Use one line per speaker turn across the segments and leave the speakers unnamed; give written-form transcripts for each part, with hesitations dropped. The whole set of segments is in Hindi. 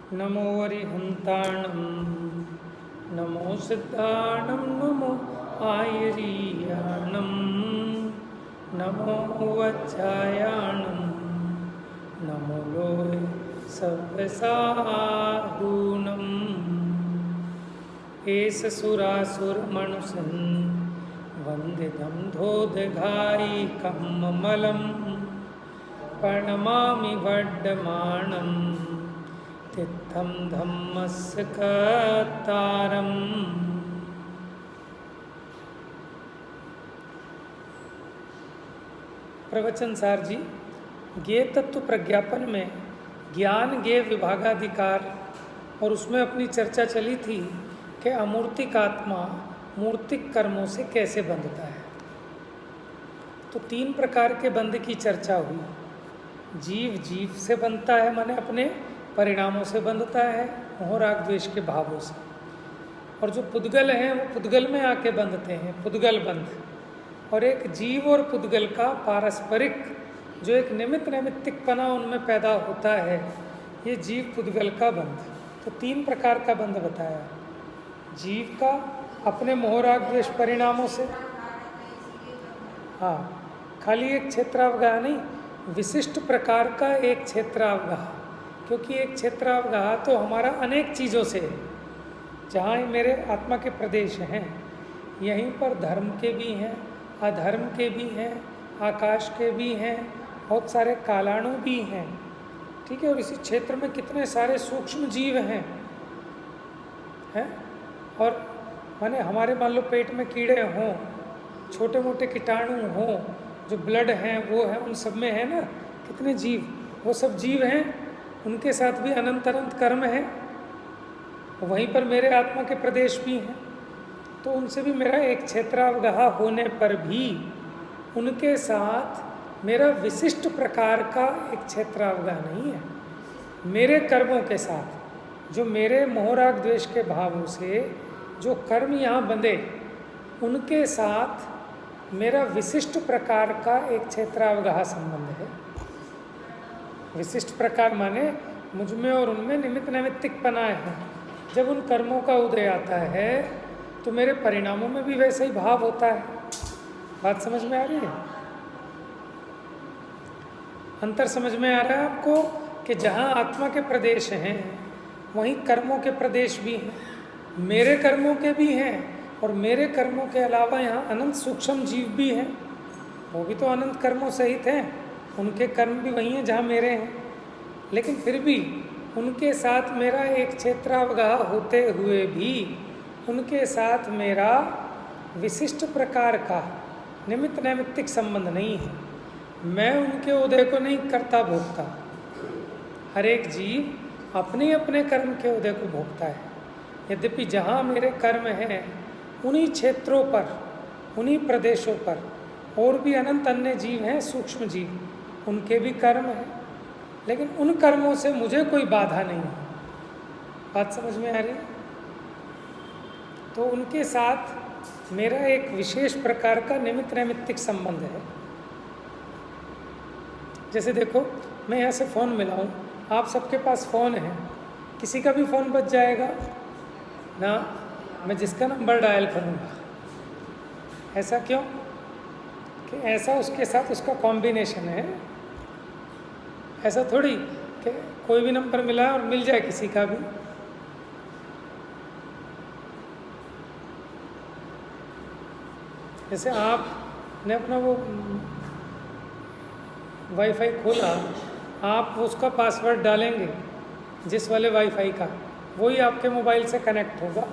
नमो अरिहंताणं नमो सिद्धाणं नमो आयरीयाणं नमो वज्रायाणं नमो लोय सर्वसाधूनम् एष सुरासुरमनुसन् वन्दितं धोदघायिकम् अमलं प्रणमामि वर्धमानं तित्थं धम्मस्य कर्तारम्। प्रवचन सार जी, ज्ञेय तत्व प्रज्ञापन में ज्ञान ज्ञेय विभागाधिकार और उसमें अपनी चर्चा चली थी कि अमूर्तिक आत्मा मूर्तिक कर्मों से कैसे बंधता है। तो 3 प्रकार के बंध की चर्चा हुई। जीव जीव से बंधता है, माने अपने परिणामों से बंधता है, मोह राग द्वेष के भावों से। और जो पुद्गल हैं वो पुद्गल में आके बंधते हैं, पुद्गल बंध। और एक जीव और पुद्गल का पारस्परिक जो एक निमित्त नैमित्तिकपना उनमें पैदा होता है, ये जीव पुद्गल का बंध। तो 3 प्रकार का बंध बताया। जीव का अपने मोह राग द्वेष परिणामों से, हाँ, खाली एक क्षेत्रावगाह नहीं, विशिष्ट प्रकार का एक क्षेत्रावगाह। क्योंकि एक क्षेत्रावगाह तो हमारा अनेक चीज़ों से है। जहाँ मेरे आत्मा के प्रदेश हैं, यहीं पर धर्म के भी हैं, अधर्म के भी हैं, आकाश के भी हैं, बहुत सारे कालाणु भी हैं, ठीक है। और इसी क्षेत्र में कितने सारे सूक्ष्म जीव हैं। और माने हमारे मान लो पेट में कीड़े हों, छोटे मोटे कीटाणु हों, जो ब्लड हैं वो है, उन सब में है ना कितने जीव, वो सब जीव हैं, उनके साथ भी अनंत अनंत कर्म है। वहीं पर मेरे आत्मा के प्रदेश भी हैं, तो उनसे भी मेरा एक क्षेत्रावगाह होने पर भी उनके साथ मेरा विशिष्ट प्रकार का एक क्षेत्रावगाह नहीं है। मेरे कर्मों के साथ जो मेरे मोह राग द्वेष के भावों से जो कर्म यहाँ बंधे, उनके साथ मेरा विशिष्ट प्रकार का एक क्षेत्रावगाह संबंध है। विशिष्ट प्रकार माने मुझ में और उनमें निमित्त नैमित्तिकपना है। जब उन कर्मों का उदय आता है तो मेरे परिणामों में भी वैसा ही भाव होता है। बात समझ में आ रही है? अंतर समझ में आ रहा है आपको कि जहाँ आत्मा के प्रदेश हैं वहीं कर्मों के प्रदेश भी हैं, मेरे कर्मों के भी हैं, और मेरे कर्मों के अलावा यहाँ अनंत सूक्ष्म जीव भी हैं, वो भी तो अनंत कर्मों सहित हैं, उनके कर्म भी वही हैं जहाँ मेरे हैं। लेकिन फिर भी उनके साथ मेरा एक क्षेत्रावगाह होते हुए भी उनके साथ मेरा विशिष्ट प्रकार का निमित्त नैमित्तिक संबंध नहीं है। मैं उनके उदय को नहीं करता भोगता। हर एक जीव अपने अपने कर्म के उदय को भोगता है। यद्यपि जहाँ मेरे कर्म हैं उन्हीं क्षेत्रों पर, उन्हीं प्रदेशों पर और भी अनंत अन्य जीव हैं, सूक्ष्म जीव, उनके भी कर्म हैं, लेकिन उन कर्मों से मुझे कोई बाधा नहीं है। बात समझ में आ रही है? तो उनके साथ मेरा एक विशेष प्रकार का निमित्त नैमित्तिक संबंध है। जैसे देखो, मैं यहाँ से फ़ोन मिलाऊँ, आप सबके पास फ़ोन है, किसी का भी फ़ोन बज जाएगा ना, मैं जिसका नंबर डायल करूँगा। ऐसा क्यों? कि ऐसा उसके साथ उसका कॉम्बिनेशन है। ऐसा थोड़ी कि कोई भी नंबर मिला और मिल जाए किसी का भी। जैसे आपने अपना वो वाईफाई खोला, आप उसका पासवर्ड डालेंगे जिस वाले वाईफाई का, वही आपके मोबाइल से कनेक्ट होगा।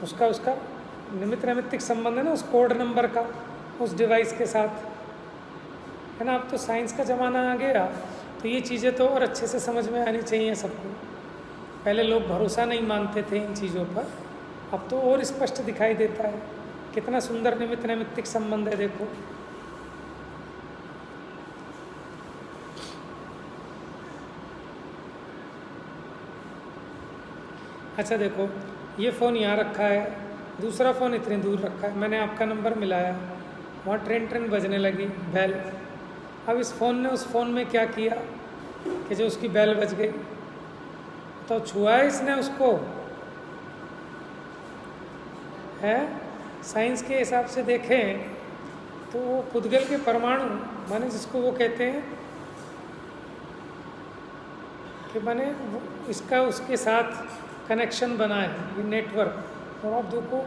उसका निमित्त नैमित्तिक संबंध है ना उस कोड नंबर का उस डिवाइस के साथ, है ना। अब तो साइंस का ज़माना आ गया, तो ये चीज़ें तो और अच्छे से समझ में आनी चाहिए सबको। पहले लोग भरोसा नहीं मानते थे इन चीज़ों पर, अब तो और स्पष्ट दिखाई देता है। कितना सुंदर निमित्त नैमित्तिक संबंध है, देखो। अच्छा देखो, ये फ़ोन यहाँ रखा है, दूसरा फ़ोन इतनी दूर रखा है, मैंने आपका नंबर मिलाया, वहाँ ट्रेन ट्रेन बजने लगी बेल। अब इस फ़ोन ने उस फ़ोन में क्या किया कि जो उसकी बेल बज गई, तो छुआ है इसने उसको, है? साइंस के हिसाब से देखें तो वो पुद्गल के परमाणु माने जिसको वो कहते हैं कि माने इसका उसके साथ कनेक्शन बना है, ये नेटवर्क। और आप देखो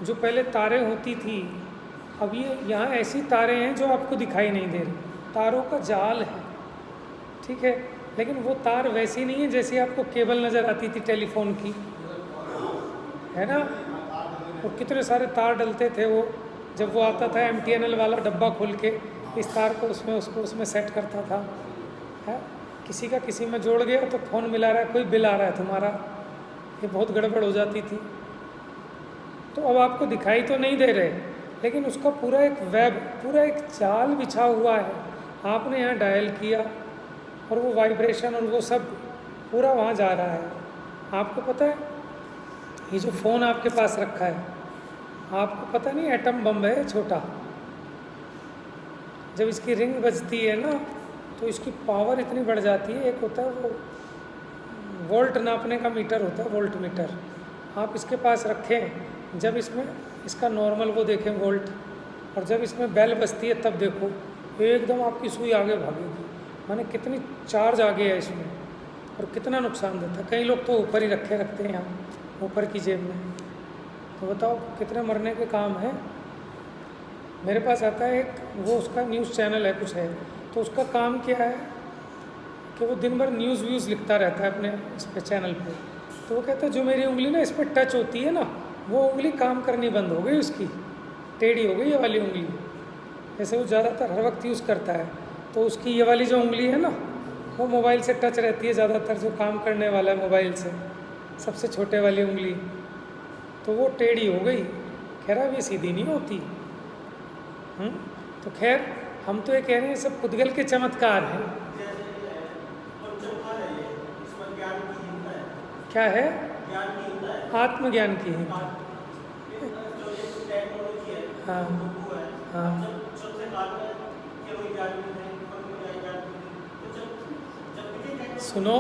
जो पहले तारे होती थी, अब ये यहाँ ऐसी तारे हैं जो आपको दिखाई नहीं दे रही, तारों का जाल है, ठीक है। लेकिन वो तार वैसी नहीं है जैसी आपको केबल नज़र आती थी टेलीफोन की, है ना। और कितने सारे तार डलते थे वो, जब वो आता था MTNL वाला डब्बा खोल के इस तार को उसमें उसको उसमें सेट करता था, है। किसी का किसी में जोड़ गया तो फ़ोन मिला रहा है, कोई बिल आ रहा है तुम्हारा, ये बहुत गड़बड़ हो जाती थी। तो अब आपको दिखाई तो नहीं दे रहे, लेकिन उसका पूरा एक वेब, पूरा एक जाल बिछा हुआ है। आपने यहाँ डायल किया और वो वाइब्रेशन और वो सब पूरा वहाँ जा रहा है। आपको पता है ये जो फ़ोन आपके पास रखा है, आपको पता नहीं एटम बम है छोटा, जब इसकी रिंग बजती है ना तो इसकी पावर इतनी बढ़ जाती है। एक होता है वो वोल्ट नापने का मीटर होता है, वोल्ट मीटर, आप इसके पास रखें, जब इसमें इसका नॉर्मल वो देखें वोल्ट, और जब इसमें बेल बजती है तब देखो एकदम आपकी सुई आगे भागेगी। माने कितनी चार्ज आगे है इसमें और कितना नुकसान देता है। कई लोग तो ऊपर ही रखते हैं यहाँ ऊपर की जेब में, तो बताओ कितने मरने के काम है। मेरे पास आता है एक वो उसका न्यूज़ चैनल है कुछ है, तो उसका काम क्या है कि वो दिन भर न्यूज़ व्यूज़ लिखता रहता है अपने इस पे चैनल पे। तो वो कहता है जो मेरी उंगली ना इस पर टच होती है ना, वो उंगली काम करनी बंद हो गई, उसकी टेढ़ी हो गई ये वाली उंगली। जैसे वो ज़्यादातर हर वक्त यूज़ करता है, तो उसकी ये वाली जो उंगली है ना वो मोबाइल से टच रहती है ज़्यादातर, जो काम करने वाला है मोबाइल से, सबसे छोटे वाली उंगली, तो वो टेढ़ी हो गई। खैर अब ये सीधी नहीं होती। तो खैर हम तो ये कह रहे हैं सब पुद्गल के चमत्कार हैं। क्या है? आत्मज्ञान की है। हाँ हाँ। सुनो,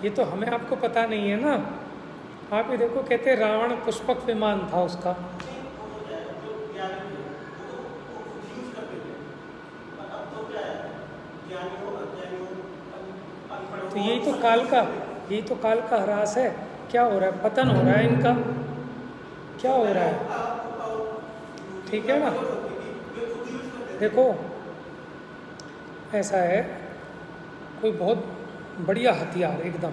ये तो हमें आपको पता नहीं है ना। आप ये देखो, कहते रावण पुष्पक विमान था उसका। तो यही तो काल का ह्रास है। क्या हो रहा है? पतन हो रहा है इनका, क्या हो रहा है? ठीक है ना। देखो ऐसा है, कोई बहुत बढ़िया हथियार एकदम,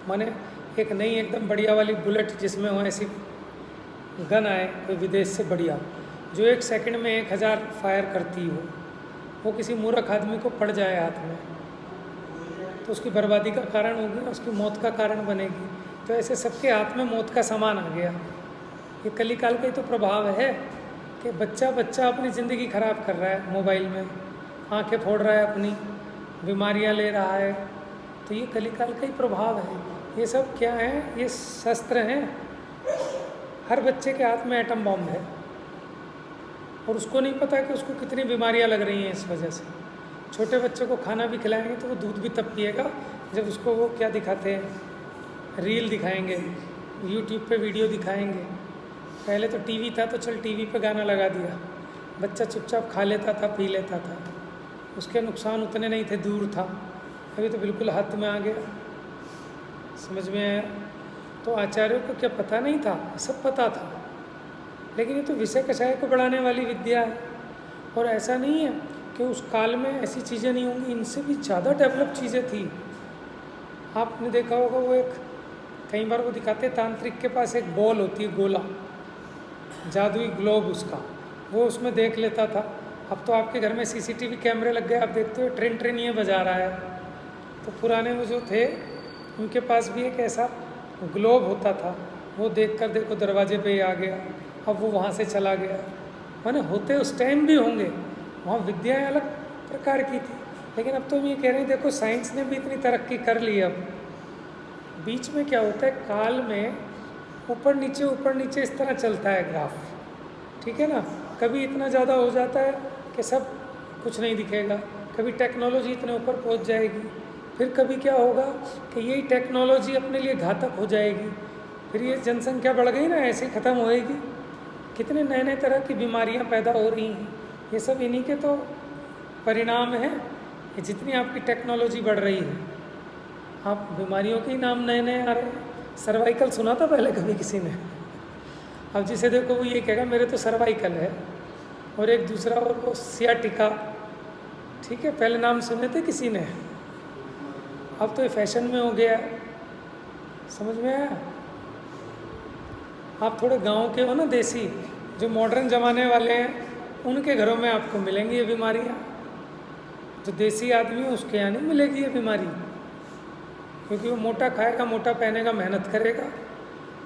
माने एक नई एकदम बढ़िया वाली बुलेट जिसमें हो ऐसी गन आए कोई विदेश से बढ़िया, जो 1 सेकंड में 1000 फायर करती हो, वो किसी मूर्ख आदमी को पड़ जाए हाथ में तो उसकी बर्बादी का कारण होगी, उसकी मौत का कारण बनेगी। तो ऐसे सबके हाथ में मौत का सामान आ गया। ये कलिकाल का ही तो प्रभाव है कि बच्चा अपनी ज़िंदगी ख़राब कर रहा है मोबाइल में, आंखें फोड़ रहा है अपनी, बीमारियां ले रहा है। तो ये कलिकाल का ही प्रभाव है। ये सब क्या है? ये शस्त्र हैं। हर बच्चे के हाथ में एटम बॉम्ब है और उसको नहीं पता कि उसको कितनी बीमारियां लग रही हैं इस वजह से। छोटे बच्चे को खाना भी खिलाएंगे तो वो दूध भी तब पिएगा जब उसको वो क्या दिखाते हैं, रील दिखाएंगे, यूट्यूब पे वीडियो दिखाएंगे। पहले तो टीवी था तो चल टीवी पे गाना लगा दिया, बच्चा चुपचाप खा लेता था, पी लेता था, उसके नुकसान उतने नहीं थे, दूर था। अभी तो बिल्कुल हाथ में आ गया। समझ में आया? तो आचार्यों को क्या पता नहीं था? सब पता था, लेकिन ये तो विषय कषाय को बढ़ाने वाली विद्या है। और ऐसा नहीं है कि उस काल में ऐसी चीज़ें नहीं होंगी, इनसे भी ज़्यादा डेवलप चीज़ें थी। आपने देखा होगा वो एक कई बार वो दिखाते, तांत्रिक के पास एक बॉल होती है, गोला, जादुई ग्लोब उसका, वो उसमें देख लेता था। अब तो आपके घर में CCTV कैमरे लग गए, आप देखते हो ट्रेन ये बजा रहा है। तो पुराने वो जो थे उनके पास भी एक ऐसा ग्लोब होता था, वो देख कर देखो दरवाजे पे ही आ गया, अब वो वहाँ से चला गया। माने होते उस टाइम भी होंगे, वहाँ विद्याएं अलग प्रकार की थी। लेकिन अब तो हम ये कह रहे हैं, देखो साइंस ने भी इतनी तरक्की कर ली। अब बीच में क्या होता है, काल में ऊपर नीचे इस तरह चलता है ग्राफ, ठीक है ना। कभी इतना ज़्यादा हो जाता है कि सब कुछ नहीं दिखेगा, कभी टेक्नोलॉजी इतने ऊपर पहुंच जाएगी फिर कभी क्या होगा कि यही टेक्नोलॉजी अपने लिए घातक हो जाएगी, फिर ये जनसंख्या बढ़ गई ना, ऐसे ही ख़त्म होएगी। कितने नए नए तरह की बीमारियां पैदा हो रही हैं, ये सब इन्हीं के तो परिणाम हैं कि जितनी आपकी टेक्नोलॉजी बढ़ रही है, आप बीमारियों के ही नाम नए नए आ रहे हैं। सर्वाइकल सुना था पहले कभी किसी ने? अब जिसे देखो वो ये कहेगा मेरे तो सर्वाइकल है, और एक दूसरा और वो सियाटिका, ठीक है, पहले नाम सुने थे किसी ने, अब तो ये फैशन में हो गया। समझ में आया? आप थोड़े गांव के हो ना, देसी, जो मॉडर्न ज़माने वाले हैं, उनके घरों में आपको मिलेंगी ये बीमारियाँ। जो देसी आदमी है उसके यहाँ नहीं मिलेगी ये बीमारी, क्योंकि वो मोटा खाएगा, मोटा पहनेगा, मेहनत करेगा।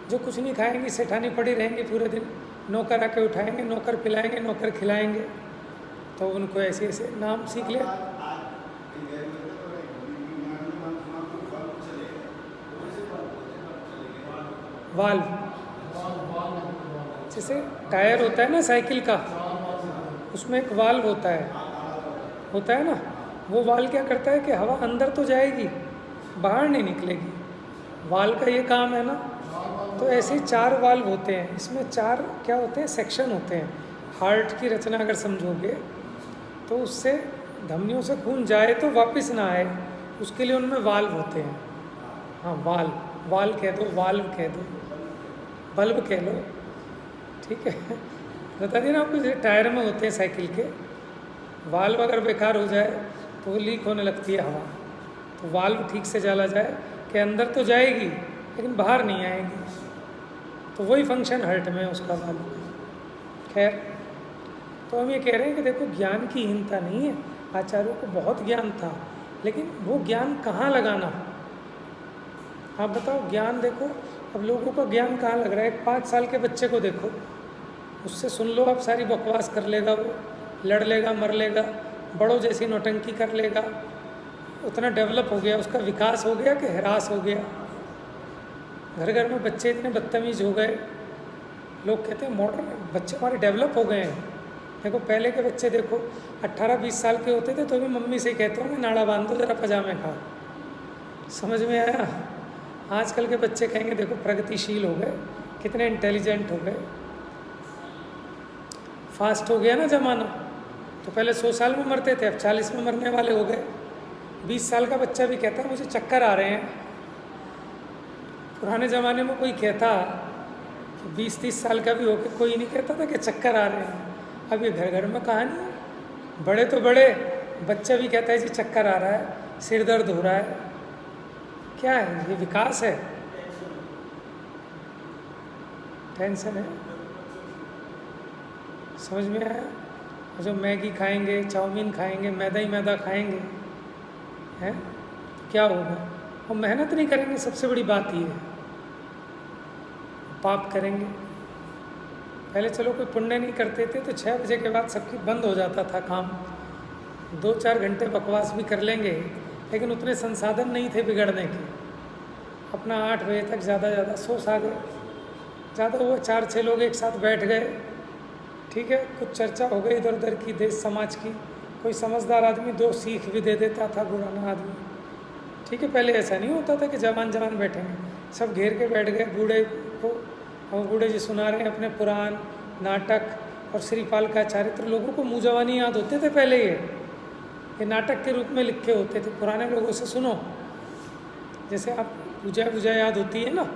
जो कुछ नहीं खाएंगी, सेठानी पड़ी रहेंगी पूरे दिन, नौकर आके उठाएंगे, नौकर पिलाएंगे, नौकर खिलाएंगे, तो उनको ऐसे ऐसे नाम सीख ले। वाल्व, जैसे टायर होता है ना साइकिल का, उसमें एक वाल्व होता है ना, वो वाल्व क्या करता है कि हवा अंदर तो जाएगी, बाहर नहीं निकलेगी। वाल्व का ये काम है ना। तो ऐसे ही 4 वाल्व होते हैं, इसमें 4 क्या होते हैं, सेक्शन होते हैं। हार्ट की रचना अगर समझोगे तो उससे धमनियों से खून जाए तो वापस ना आए, उसके लिए उनमें वाल्व होते हैं। हाँ, वाल्व कह दो, वाल्व कह दो, बल्ब कह लो, ठीक है। बता दिया ना आपको, जैसे टायर में होते हैं साइकिल के, वाल्व अगर बेकार हो जाए तो वो लीक होने लगती है हवा। तो वाल्व ठीक से डाला जाए कि अंदर तो जाएगी लेकिन बाहर नहीं आएगी, तो वही फंक्शन हार्ट में उसका वाल्व का। खैर, तो हम ये कह रहे हैं कि देखो, ज्ञान की हीनता नहीं है, आचार्यों को बहुत ज्ञान था, लेकिन वो ज्ञान कहाँ लगाना। आप बताओ, ज्ञान देखो, अब लोगों का ज्ञान कहाँ लग रहा है। एक 5 साल के बच्चे को देखो, उससे सुन लो आप, सारी बकवास कर लेगा वो, लड़ लेगा, मर लेगा, बड़ों जैसी नौटंकी कर लेगा। उतना डेवलप हो गया, उसका विकास हो गया कि ह्रास हो गया। घर घर में बच्चे इतने बदतमीज हो गए, लोग कहते हैं मॉडर्न बच्चे हमारे डेवलप हो गए हैं। देखो, पहले के बच्चे देखो, 18-20 साल के होते थे तो भी मम्मी से कहते होंगे नाड़ा बांध दो जरा, पजामे खाओ। समझ में आया? आजकल के बच्चे कहेंगे देखो प्रगतिशील हो गए, कितने इंटेलिजेंट हो गए, फास्ट हो गया ना ज़माना। तो पहले 100 साल में मरते थे, अब 40 में मरने वाले हो गए। 20 साल का बच्चा भी कहता है मुझे चक्कर आ रहे हैं। पुराने ज़माने में कोई कहता कि 20-30 साल का भी हो के कोई नहीं कहता था कि चक्कर आ रहे हैं। अब ये घर घर में कहानी है, बड़े तो बड़े, बच्चा भी कहता है जी चक्कर आ रहा है, सिर दर्द हो रहा है। क्या है ये? विकास है? टेंशन है। समझ में आया? जो मैगी खाएंगे, चाउमीन खाएंगे, मैदा ही मैदा खाएंगे, हैं, क्या होगा? और मेहनत नहीं करेंगे, सबसे बड़ी बात ये है, पाप करेंगे। पहले चलो कोई पुण्य नहीं करते थे तो 6 बजे के बाद सबकी बंद हो जाता था काम, 2-4 घंटे बकवास भी कर लेंगे, लेकिन उतने संसाधन नहीं थे बिगड़ने के। अपना 8 बजे तक ज़्यादा सो सा गए, ज़्यादा हुआ 4-6 लोग एक साथ बैठ गए, ठीक है, कुछ चर्चा हो गई इधर उधर की, देश समाज की। कोई समझदार आदमी 2 सीख भी दे देता था, पुराना आदमी, ठीक है। पहले ऐसा नहीं होता था कि जवान बैठेंगे, सब घेर के बैठ गए बूढ़े को, और बूढ़े जी सुना रहे हैं अपने पुराण, नाटक और श्रीपाल का चरित्र। लोगों को मुँह जवानी याद होते थे पहले, ये नाटक के रूप में लिखे होते थे। पुराने लोगों से सुनो, जैसे आप पूजा याद होती है ना,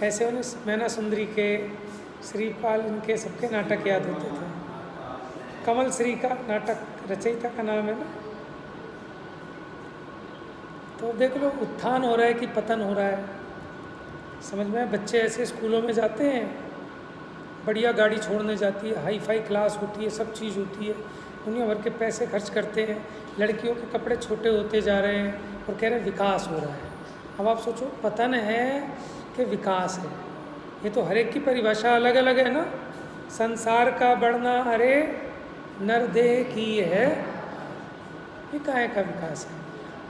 ऐसे उन्हें मैना सुंदरी के, श्रीपाल, इनके सबके नाटक याद होते थे। कमल श्री का नाटक रचयिता का नाम है ना। तो देख लो, उत्थान हो रहा है कि पतन हो रहा है, समझ में? बच्चे ऐसे स्कूलों में जाते हैं, बढ़िया गाड़ी छोड़ने जाती है, हाई फाई क्लास होती है, सब चीज़ होती है, दुनिया भर के पैसे खर्च करते हैं, लड़कियों के कपड़े छोटे होते जा रहे हैं और कह रहे हैं विकास हो रहा है। अब आप सोचो, पतन है कि विकास है? ये तो हर एक की परिभाषा अलग अलग है ना। संसार का बढ़ना अरे नरदेह की है, ये काहे का विकास है?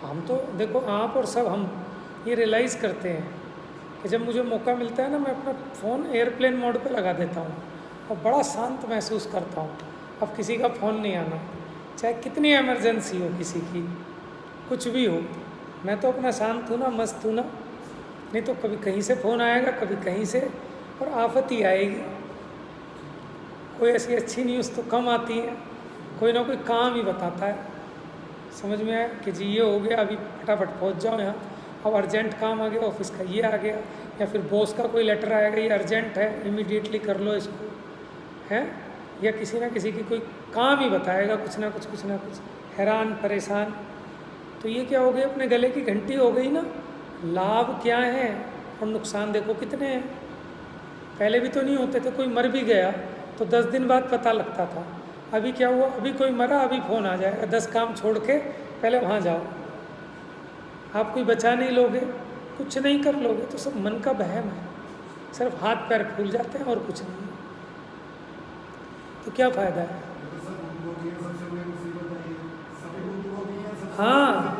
हम तो देखो, आप और सब हम ये रियलाइज़ करते हैं कि जब मुझे मौका मिलता है ना, मैं अपना फ़ोन एयरप्लेन मोड पे लगा देता हूँ और बड़ा शांत महसूस करता हूँ। अब किसी का फ़ोन नहीं आना, चाहे कितनी इमरजेंसी हो, किसी की कुछ भी हो, मैं तो अपना शांत हूँ ना, मस्त हूँ ना। नहीं तो कभी कहीं से फ़ोन आएगा, कभी कहीं से, और आफत ही आएगी। कोई ऐसी अच्छी न्यूज़ तो कम आती है, कोई ना कोई काम ही बताता है। समझ में आया कि जी ये हो गया, अभी फटाफट पहुंच जाओ यहाँ, अब अर्जेंट काम आ गया, ऑफिस का ये आ गया, या फिर बॉस का कोई लेटर आएगा, ये अर्जेंट है, इमीडिएटली कर लो इसको, है। या किसी ना किसी की कोई काम ही बताएगा, कुछ ना कुछ कुछ ना कुछ, हैरान परेशान। तो ये क्या हो गया, अपने गले की घंटी हो गई ना। लाभ क्या है और नुकसान देखो कितने हैं। पहले भी तो नहीं होते थे, कोई मर भी गया तो 10 दिन बाद पता लगता था। अभी क्या हुआ, अभी कोई मरा, अभी फ़ोन आ जाएगा, 10 काम छोड़ के पहले वहाँ जाओ। आप कोई बचा नहीं लोगे, कुछ नहीं कर लोगे, तो सब मन का वहम है। सिर्फ हाथ पैर फूल जाते हैं और कुछ नहीं। तो क्या फ़ायदा है। हाँ,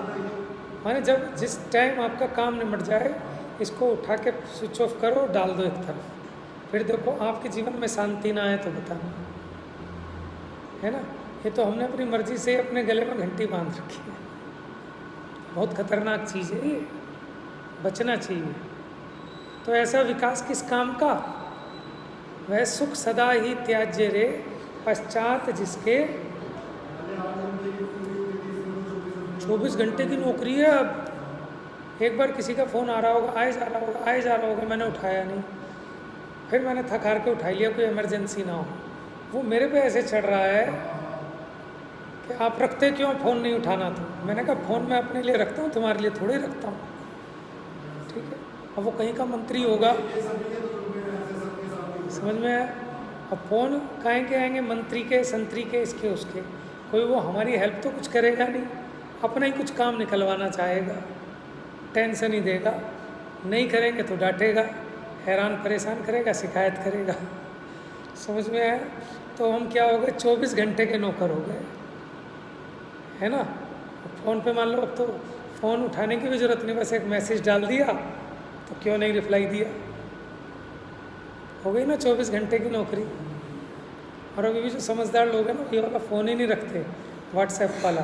माने जब जिस टाइम आपका काम निमट जाए, इसको उठा के स्विच ऑफ करो, डाल दो एक तरफ, फिर देखो आपके जीवन में शांति ना आए तो बताना, है ना। ये तो हमने अपनी मर्जी से अपने गले में घंटी बांध रखी है। बहुत खतरनाक चीज़ है ये, बचना चाहिए। तो ऐसा विकास किस काम का, वह सुख सदा ही त्याज्य रे, पश्चात जिसके 24 घंटे की नौकरी है। अब एक बार किसी का फ़ोन आ रहा होगा, आए जा रहा होगा, आए जा रहा होगा, मैंने उठाया नहीं, फिर मैंने थक हार के उठा लिया, कोई इमरजेंसी ना हो, वो मेरे पे ऐसे चढ़ रहा है कि आप रखते क्यों फ़ोन नहीं उठाना। तो मैंने कहा फ़ोन मैं अपने लिए रखता हूँ, तुम्हारे लिए थोड़े रखता हूँ, ठीक है। अब वो कहीं का मंत्री होगा, समझ में आया। अब फ़ोन काहे के आएंगे, मंत्री के, संतरी के, इसके उसके, कोई वो हमारी हेल्प तो कुछ करेगा नहीं, अपना ही कुछ काम निकलवाना चाहेगा, टेंशन ही देगा, नहीं करेंगे तो डांटेगा, हैरान परेशान करेगा, शिकायत करेगा। समझ में आया। तो हम क्या हो गए, 24 घंटे के नौकर हो गए, है ना। फ़ोन पे मान लो अब तो फ़ोन उठाने की भी ज़रूरत नहीं, बस एक मैसेज डाल दिया तो क्यों नहीं रिप्लाई दिया, हो गई ना 24 घंटे की नौकरी। और अभी भी जो समझदार लोग हैं ना, ये वाला फ़ोन ही नहीं रखते, व्हाट्सएप वाला,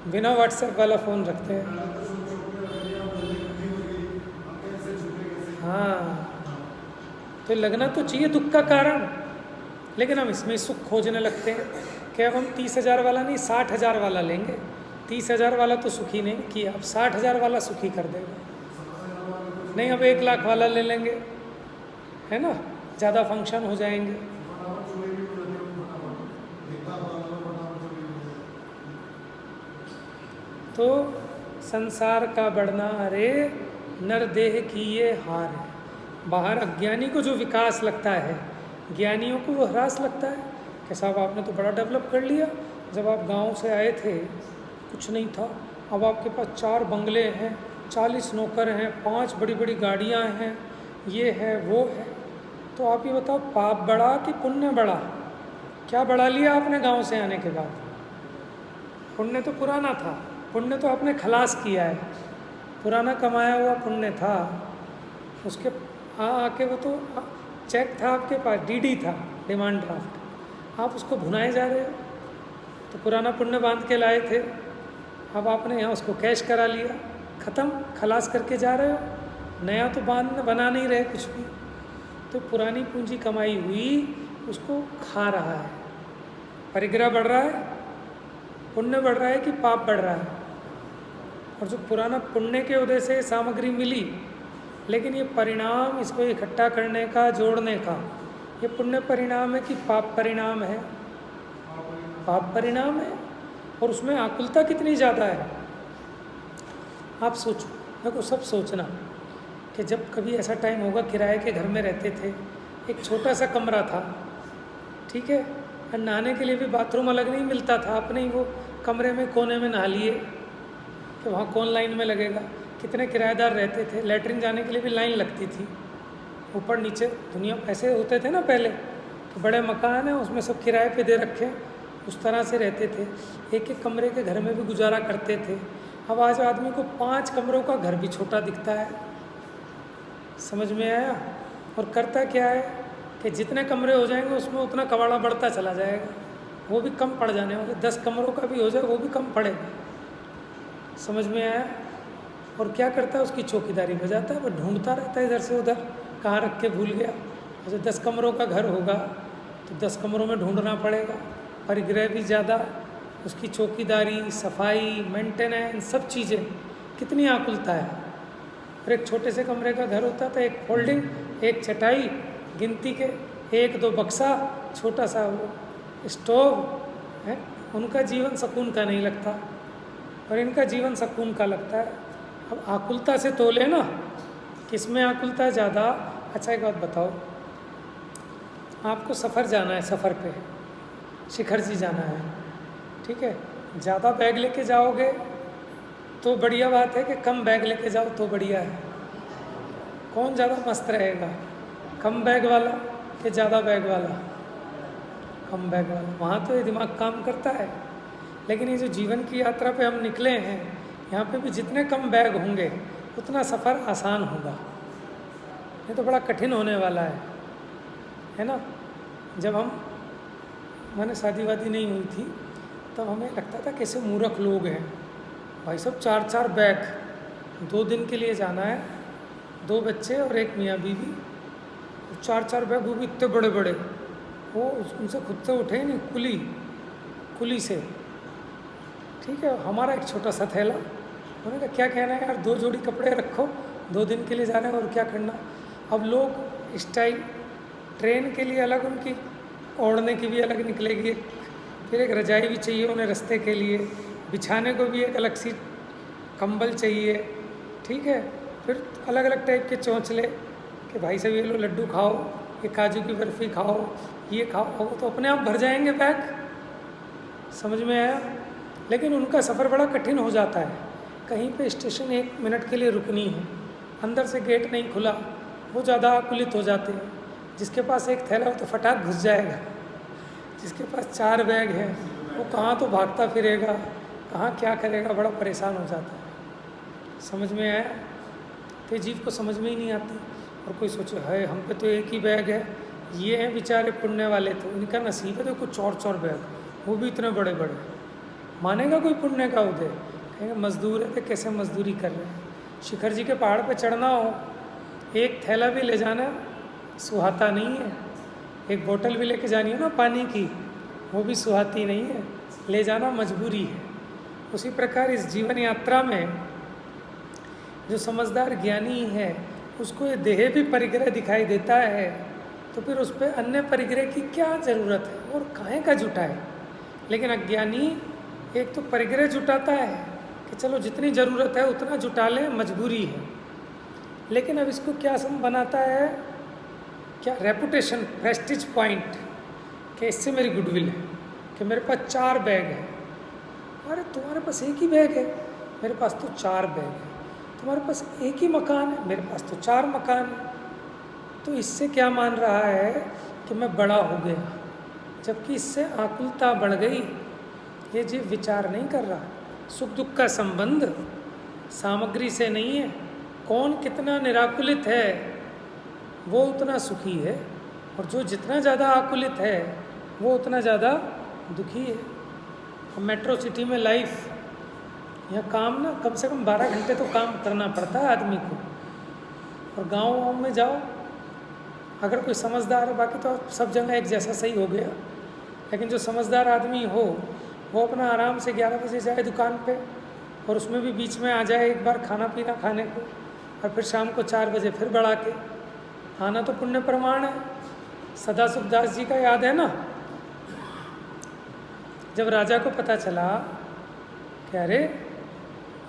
बिना व्हाट्सएप वाला फ़ोन रखते हैं। हाँ, तो लगना तो चाहिए दुख का कारण, लेकिन हम इसमें सुख खोजने लगते हैं कि अब हम 30,000 वाला नहीं 60,000 वाला लेंगे। 30,000 वाला तो सुखी नहीं किया, अब 60,000 वाला सुखी कर देगा। नहीं, अब 1 लाख वाला ले लेंगे, है ना, ज़्यादा फंक्शन हो जाएंगे। तो संसार का बढ़ना रे नर देह की ये हार है। बाहर अज्ञानी को जो विकास लगता है, ज्ञानियों को वो ह्रास लगता है कि साहब आपने तो बड़ा डेवलप कर लिया, जब आप गांव से आए थे कुछ नहीं था, अब आपके पास 4 बंगले हैं, 40 नौकर हैं, 5 बड़ी बड़ी गाड़ियां हैं, ये है वो है। तो आप ये बताओ, पाप बढ़ा कि पुण्य बढ़ा? क्या बढ़ा लिया आपने गांव से आने के बाद? पुण्य तो पुराना था, पुण्य तो आपने खलास किया है, पुराना कमाया हुआ पुण्य था, उसके आके वो तो चेक था आपके पास, डीडी था, डिमांड ड्राफ्ट, आप उसको भुनाए जा रहे हो। तो पुराना पुण्य बांध के लाए थे, अब आपने यहाँ उसको कैश करा लिया, ख़त्म, खलास करके जा रहे हो, नया तो बना नहीं रहे कुछ भी। तो पुरानी पूंजी कमाई हुई उसको खा रहा है। परिग्रह बढ़ रहा है, पुण्य बढ़ रहा है कि पाप बढ़ रहा है? और जो पुराना पुण्य के उदय से सामग्री मिली, लेकिन ये परिणाम, इसको इकट्ठा करने का, जोड़ने का, ये पुण्य परिणाम है कि पाप परिणाम है? पाप परिणाम है। और उसमें आकुलता कितनी ज़्यादा है। आप सोचो, मेरे को सब सोचना कि जब कभी ऐसा टाइम होगा, किराए के घर में रहते थे, एक छोटा सा कमरा था, ठीक है, और नहाने के लिए भी बाथरूम अलग नहीं मिलता था, अपने ही वो कमरे में कोने में नहा लिए, कि वहाँ कौन लाइन में लगेगा। कितने किराएदार रहते थे, लेटरिन जाने के लिए भी लाइन लगती थी, ऊपर नीचे दुनिया ऐसे होते थे ना पहले, तो बड़े मकान हैं उसमें सब किराए पे दे रखे, उस तरह से रहते थे, एक एक कमरे के घर में भी गुजारा करते थे। अब आज आदमी को 5 कमरों का घर भी छोटा दिखता है। समझ में आया। और करता क्या है कि जितने कमरे हो जाएंगे उसमें उतना कबाड़ा बढ़ता चला जाएगा, वो भी कम पड़ जाने वाले, 10 कमरों का भी हो जाए वो भी कम पड़ेगा। समझ में आया? और क्या करता है, उसकी चौकीदारी बजाता है, वो ढूंढता रहता है इधर से उधर, कहाँ रख के भूल गया। जैसे 10 कमरों का घर होगा तो 10 कमरों में ढूंढना पड़ेगा, परिग्रह भी ज़्यादा, उसकी चौकीदारी, सफाई, मेंटेनेंस, सब चीज़ें, कितनी आकुलता है। और एक छोटे से कमरे का घर होता था, एक फोल्डिंग, एक चटाई, गिनती के 1-2 बक्सा, छोटा सा वो स्टोव है। उनका जीवन सुकून का नहीं लगता और इनका जीवन सुकून का लगता है। अब आकुलता से तोले ना, किसमें आकुलता है ज़्यादा। अच्छा एक बात बताओ, आपको सफ़र जाना है, सफ़र पे शिखर जी जाना है, ठीक है, ज़्यादा बैग लेके जाओगे तो बढ़िया बात है कि कम बैग लेके जाओ तो बढ़िया है। कौन ज़्यादा मस्त रहेगा, कम बैग वाला कि ज़्यादा बैग वाला? कम बैग वाला। वहाँ तो ये दिमाग काम करता है। लेकिन ये जो जीवन की यात्रा पे हम निकले हैं, यहाँ पे भी जितने कम बैग होंगे उतना सफ़र आसान होगा। ये तो बड़ा कठिन होने वाला है ना। जब मैंने शादी वादी नहीं हुई थी तब हमें लगता था कैसे मूर्ख लोग हैं भाई, सब 4-4 बैग, 2 दिन के लिए जाना है, 2 बच्चे और एक मियाँ बीवी, 4-4 बैग, वो भी इतने बड़े बड़े, वो उनसे खुद से उठे ही नहीं, कुली से, ठीक है। हमारा एक छोटा सा थैला, उन्होंने कहा क्या कहना है यार, 2 जोड़ी कपड़े रखो, 2 दिन के लिए जाना है और क्या करना। अब लोग स्टाइल, ट्रेन के लिए अलग, उनकी ओढ़ने की भी अलग निकलेगी, फिर एक रजाई भी चाहिए उन्हें रास्ते के लिए, बिछाने को भी एक अलग सी कंबल चाहिए, ठीक है। फिर अलग अलग टाइप के चौंचले कि भाई साहब ये लो लड्डू खाओ, ये काजू की बर्फ़ी खाओ, ये खाओ, तो अपने आप भर जाएंगे बैग। समझ में आया? लेकिन उनका सफ़र बड़ा कठिन हो जाता है। कहीं पे स्टेशन 1 मिनट के लिए रुकनी है, अंदर से गेट नहीं खुला, वो ज़्यादा आकुलित हो जाते हैं। जिसके पास एक थैला हो तो फटाक घुस जाएगा, जिसके पास 4 बैग हैं वो कहाँ तो भागता फिरेगा, कहाँ क्या करेगा, बड़ा परेशान हो जाता है। समझ में आया? तो जीव को समझ में ही नहीं आती। और कोई सोचे है हम पे तो एक ही बैग है, ये हैं बेचारे पुण्य वाले, तो इनका नसीब है तो कुछ और बैग, वो भी इतने बड़े बड़े। मानेगा कोई पुण्य का उदय? कहेंगे मजदूर है तो कैसे मजदूरी कर रहे हैं। शिखर जी के पहाड़ पे चढ़ना हो, एक थैला भी ले जाना सुहाता नहीं है, एक बोतल भी लेके जानी हो ना पानी की, वो भी सुहाती नहीं है, ले जाना मजबूरी है। उसी प्रकार इस जीवन यात्रा में जो समझदार ज्ञानी है उसको ये देह भी परिग्रह दिखाई देता है, तो फिर उस पर अन्य परिग्रह की क्या ज़रूरत है और काहे का जुटाए। लेकिन अज्ञानी एक तो परिग्रह जुटाता है कि चलो जितनी ज़रूरत है उतना जुटा लें, मजबूरी है। लेकिन अब इसको क्या बनाता है, क्या रेपुटेशन, प्रेस्टीज पॉइंट, कि इससे मेरी गुडविल है कि मेरे पास 4 बैग है। अरे तुम्हारे पास एक ही बैग है, मेरे पास तो 4 बैग है। तुम्हारे पास एक ही मकान है, मेरे पास तो 4 मकान है। तो इससे क्या मान रहा है कि मैं बड़ा हो गया, जबकि इससे आकुलता बढ़ गई। ये जीव विचार नहीं कर रहा। सुख दुख का संबंध सामग्री से नहीं है। कौन कितना निराकुलित है वो उतना सुखी है, और जो जितना ज़्यादा आकुलित है वो उतना ज़्यादा दुखी है। अब मेट्रो सिटी में लाइफ, यहाँ काम ना कम से कम 12 घंटे तो काम करना पड़ता है आदमी को। और गाँव में जाओ, अगर कोई समझदार है, बाकी तो सब जगह एक जैसा सही हो गया, लेकिन जो समझदार आदमी हो वो अपना आराम से 11 बजे जाए दुकान पे, और उसमें भी बीच में आ जाए एक बार खाना पीना खाने को, और फिर शाम को 4 बजे फिर बढ़ा के आना, तो पुण्य प्रमाण है। सदा सुखदास जी का याद है ना, जब राजा को पता चला कि अरे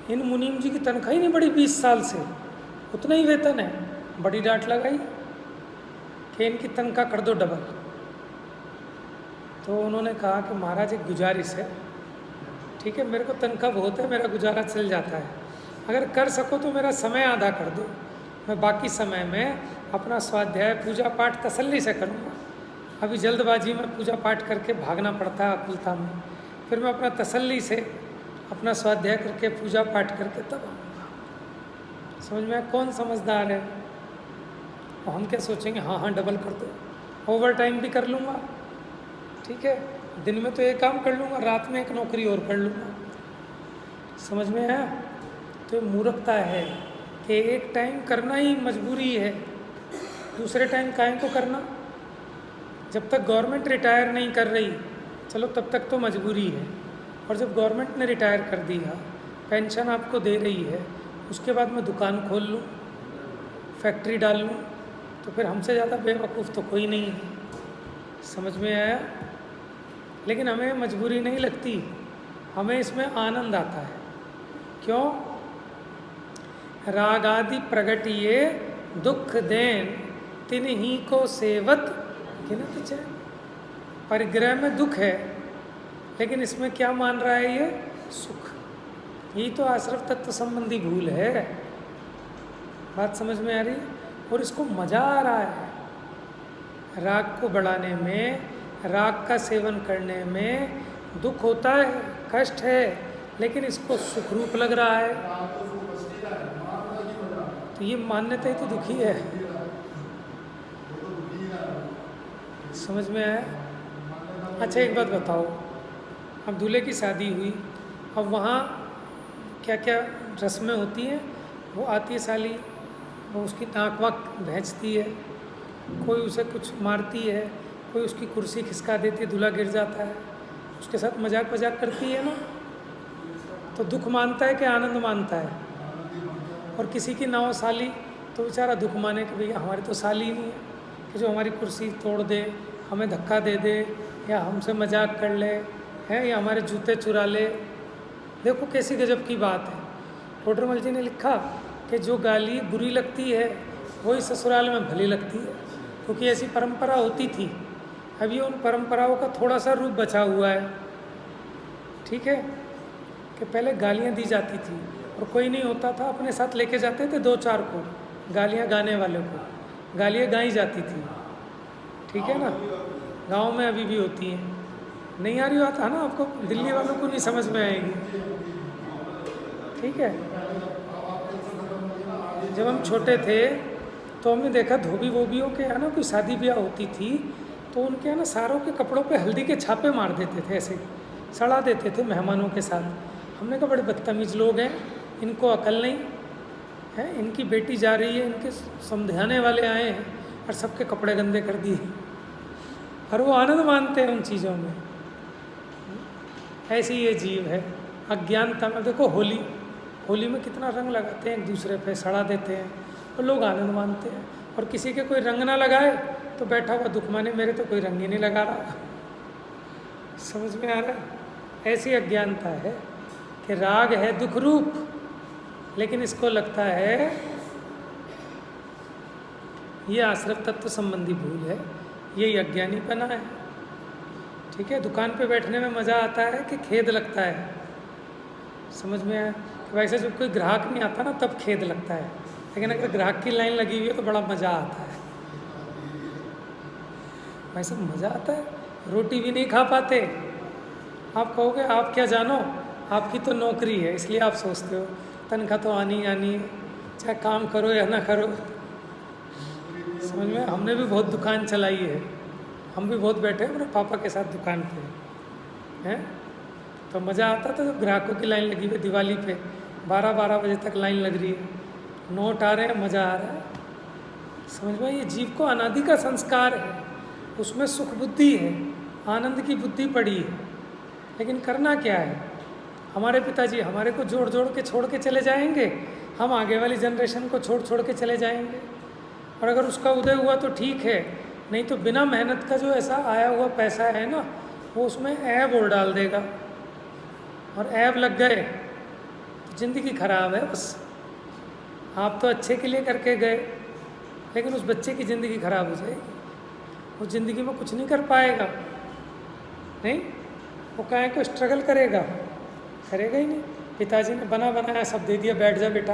इन मुनीम जी की तनख्वाह ही नहीं बढ़ी 20 साल से, उतना ही वेतन है, बड़ी डांट लगाई कि इनकी तनख्वाह कर दो डबल। तो उन्होंने कहा कि महाराज एक गुजारिश है, ठीक है, मेरे को तनख्वाह बहुत है, मेरा गुजारा चल जाता है, अगर कर सको तो मेरा समय आधा कर दो, मैं बाकी समय में अपना स्वाध्याय पूजा पाठ तसल्ली से करूँगा। अभी जल्दबाजी में पूजा पाठ करके भागना पड़ता है आकुलता में, फिर मैं अपना तसल्ली से अपना स्वाध्याय करके पूजा पाठ करके तब आऊँगा। समझ में कौन समझदार है? और हम क्या सोचेंगे, हाँ हाँ डबल कर दो, ओवर टाइम भी कर लूँगा, ठीक है, दिन में तो एक काम कर लूँगा, रात में एक नौकरी और कर लूँगा। समझ में आया? तो ये मूर्खता है कि एक टाइम करना ही मजबूरी है, दूसरे टाइम काहे को करना? जब तक गवर्नमेंट रिटायर नहीं कर रही, चलो तब तक तो मजबूरी है, और जब गवर्नमेंट ने रिटायर कर दिया, पेंशन आपको दे रही है, उसके बाद मैं दुकान खोल लूँ, फैक्ट्री डाल लूँ, तो फिर हमसे ज़्यादा बेवकूफ़ तो कोई नहीं है। समझ में आया? लेकिन हमें मजबूरी नहीं लगती, हमें इसमें आनंद आता है। क्यों? राग आदि प्रगटिए दुख देन तिन ही को सेवत गिनत चैन। परिग्रह में दुख है, लेकिन इसमें क्या मान रहा है ये? सुख। यही तो आश्रव तत्व संबंधी भूल है। बात समझ में आ रही है? और इसको मज़ा आ रहा है। राग को बढ़ाने में, राग का सेवन करने में दुख होता है, कष्ट है, लेकिन इसको सुख रूप लग रहा है। तो ये मान्यता ही तो दुखी है। समझ में आया? अच्छा एक बात बताओ, अब दूल्हे की शादी हुई, अब वहाँ क्या क्या रस्में होती हैं? वो आती है साली, वो उसकी नाक वाक भैंचती है, कोई उसे कुछ मारती है, कोई उसकी कुर्सी खिसका देती है, दूल्हा गिर जाता है, उसके साथ मजाक मजाक करती है ना। तो दुख मानता है कि आनंद मानता है? और किसी की ना हो साली तो बेचारा दुख माने कि भैया हमारी तो साली ही नहीं है, कि जो हमारी कुर्सी तोड़ दे, हमें धक्का दे दे, या हमसे मजाक कर ले है, या हमारे जूते चुरा ले। देखो कैसी गजब की बात है। टोडरमल जी ने लिखा कि जो गाली बुरी लगती है वही ससुराल में भली लगती है, क्योंकि ऐसी परंपरा होती थी। अभी उन परंपराओं का थोड़ा सा रूप बचा हुआ है, ठीक है, कि पहले गालियाँ दी जाती थी और कोई नहीं होता था, अपने साथ लेके जाते थे 2-4 को, गालियाँ गाने वालों को गालियाँ गाई जाती थी, ठीक है ना। गांव में अभी भी होती हैं। नहीं आ रही बात है ना आपको? दिल्ली वालों को नहीं समझ में आएगी, ठीक है। जब हम छोटे थे तो हमने देखा धोबी वोबियों के यहाँ ना कोई शादी ब्याह होती थी तो उनके यहाँ ना सारों के कपड़ों पे हल्दी के छापे मार देते थे, ऐसे सड़ा देते थे मेहमानों के साथ। हमने कहा बड़े बदतमीज़ लोग हैं, इनको अकल नहीं है, इनकी बेटी जा रही है, इनके समझाने वाले आए हैं और सबके कपड़े गंदे कर दिए, और वो आनंद मानते हैं उन चीज़ों में। ऐसी ये जीव है अज्ञानता में। देखो होली में कितना रंग लगाते हैं, एक दूसरे पे सड़ा देते हैं और लोग आनंद मानते हैं, और किसी के कोई रंग ना लगाए तो बैठा हुआ दुख माने मेरे तो कोई रंग ही नहीं लगा रहा। समझ में आ रहा है? ऐसी अज्ञानता है कि राग है दुख रूप, लेकिन इसको लगता है ये आश्रव तत्व संबंधी भूल है, यही अज्ञानीपना है, ठीक है। दुकान पे बैठने में मज़ा आता है कि खेद लगता है? समझ में आया? वैसे जब कोई ग्राहक नहीं आता ना तब खेद लगता है, लेकिन अगर ग्राहक की लाइन लगी हुई है तो बड़ा मज़ा आता है। वैसे मज़ा आता है। रोटी भी नहीं खा पाते, आप कहोगे आप क्या जानो, आपकी तो नौकरी है इसलिए आप सोचते हो तनख्वाह तो आनी है, चाहे काम करो या ना करो। समझ में? हमने भी बहुत दुकान चलाई है, हम भी बहुत बैठे हैं अपने पापा के साथ दुकान पे हैं, तो मज़ा आता था जब ग्राहकों की लाइन लगी हुई दिवाली पे 12-12 बजे तक लाइन लग रही है, नोट आ रहे हैं, मज़ा आ रहा है। समझ में? ये जीव को अनादि का संस्कार है, उसमें सुख बुद्धि है, आनंद की बुद्धि पड़ी है, लेकिन करना क्या है? हमारे पिताजी हमारे को जोड़ जोड़ के छोड़ के चले जाएंगे, हम आगे वाली जनरेशन को छोड़ छोड़ के चले जाएंगे, और अगर उसका उदय हुआ तो ठीक है, नहीं तो बिना मेहनत का जो ऐसा आया हुआ पैसा है ना, वो उसमें ऐब और डाल देगा, और ऐब लग गए तो ज़िंदगी खराब है। बस आप तो अच्छे के लिए करके गए, लेकिन उस बच्चे की ज़िंदगी खराब हो जाएगी, वो ज़िंदगी में कुछ नहीं कर पाएगा, नहीं, वो काहे को स्ट्रगल करेगा ही नहीं। पिताजी ने बना बनाया सब दे दिया, बैठ जा बेटा,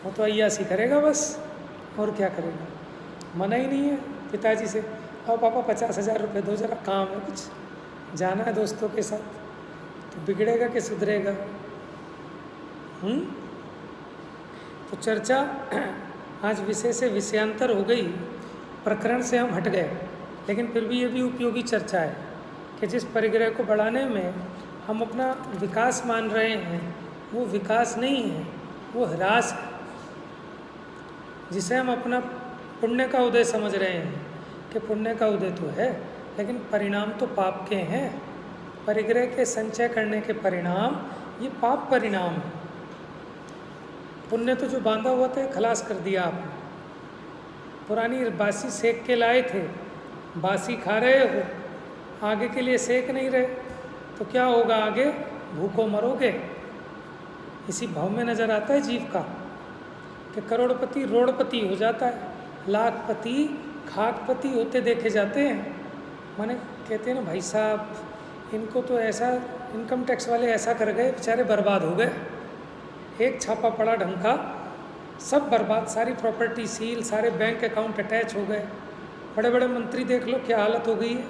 वो तो अय्यासी करेगा बस, और क्या करेगा? मना ही नहीं है पिताजी से, और पापा 50,000 रुपये दो, जरा काम है, कुछ जाना है दोस्तों के साथ, तो बिगड़ेगा कि सुधरेगा? तो चर्चा आज विषय से विषयांतर हो गई, प्रकरण से हम हट गए, लेकिन फिर भी ये भी उपयोगी चर्चा है कि जिस परिग्रह को बढ़ाने में हम अपना विकास मान रहे हैं, वो विकास नहीं है, वो ह्रास है, जिसे हम अपना पुण्य का उदय समझ रहे हैं कि पुण्य का उदय तो है, लेकिन परिणाम तो पाप के हैं। परिग्रह के संचय करने के परिणाम ये पाप परिणाम है। पुण्य तो जो बांधा हुआ था खलास कर दिया आपने। पुरानी बासी सेक के लाए थे, बासी खा रहे हो, आगे के लिए सेक नहीं रहे, तो क्या होगा? आगे भूखों मरोगे। इसी भाव में नजर आता है जीव का कि करोड़पति रोड़पति हो जाता है, लाखपति खाकपति होते देखे जाते हैं। माने कहते हैं ना, भाई साहब इनको तो ऐसा इनकम टैक्स वाले ऐसा कर गए, बेचारे बर्बाद हो गए। एक छापा पड़ा ढंग का, सब बर्बाद, सारी प्रॉपर्टी सील, सारे बैंक अकाउंट अटैच हो गए। बड़े बड़े मंत्री देख लो क्या हालत हो गई है।